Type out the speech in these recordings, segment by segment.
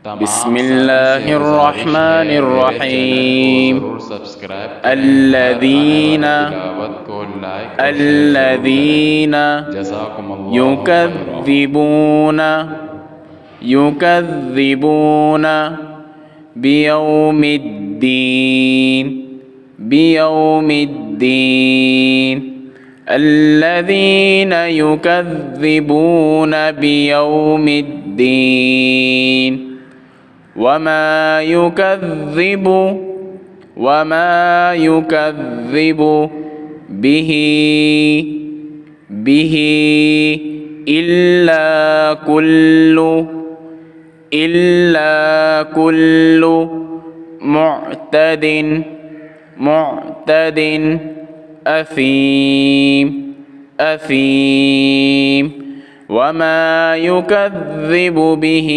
بسم الله الرحمن الرحيم الذين يكذبون بيوم الدين الذين يكذبون بيوم الدين وما يكذب به إلا كل معتد أثيم وما يكذب به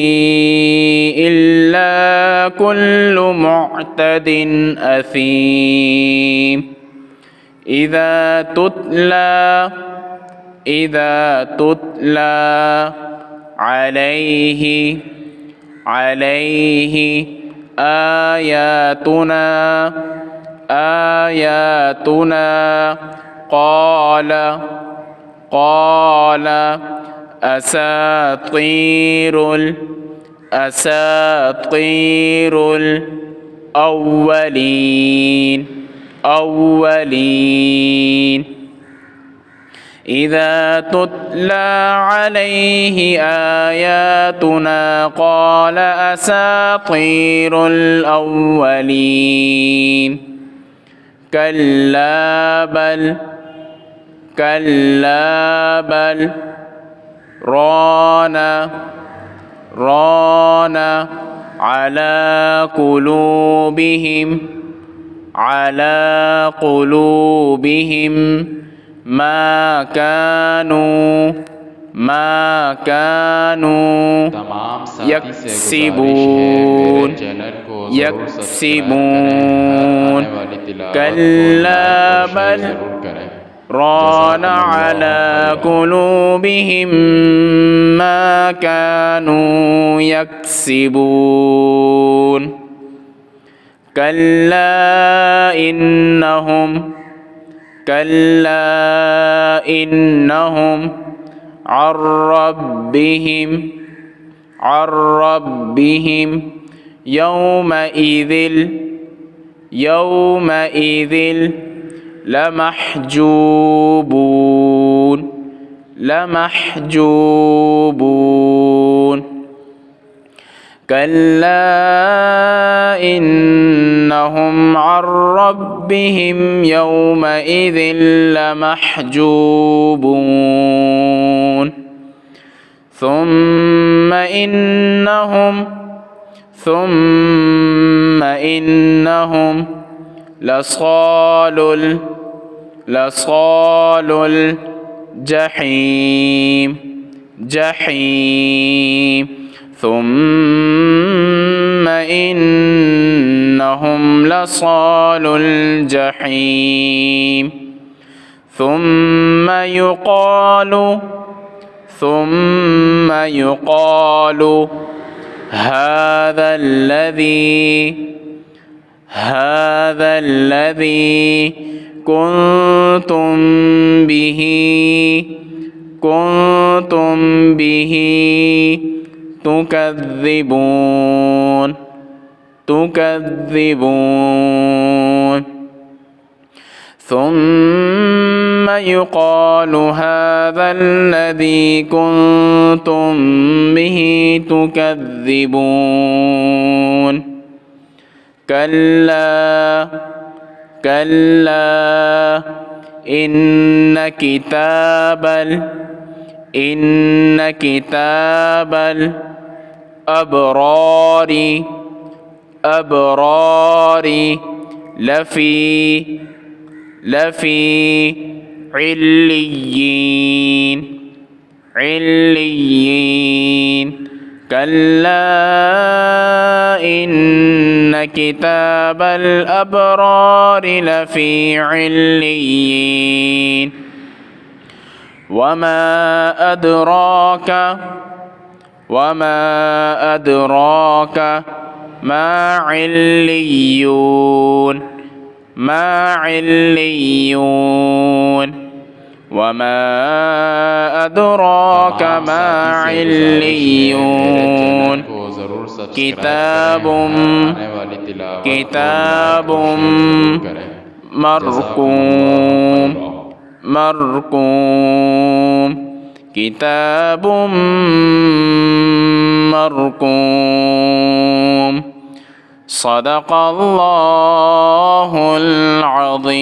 إلا كل معتد أثيم إذا تتلى عليه آياتنا قال أساطير الأولين إذا تتلى عليه آياتنا قال أساطير الأولين كلا بل ران على قلوبهم ما كانوا يكسبون كلا بل ران على قلوبهم ما كانوا يكسبون كلا إنهم عن ربهم يومئذ لمحجوبون كلا إنهم عن ربهم يومئذ لمحجوبون ثم إنهم لصال الجحيم ثم إنهم لصال الجحيم ثم يقال هذا الذي كنتم به تكذبون ثم يقال هذا الذي كنتم به تكذبون كلا إن كتاب الأبرار لفي عليين كلا إن كتاب الأبرار لفي عليين وما وما أدراك ما عليون ما عليون وما أدراك ما عليون كتاب كتاب مرقوم مرقوم كتاب مرقوم صدق الله العظيم.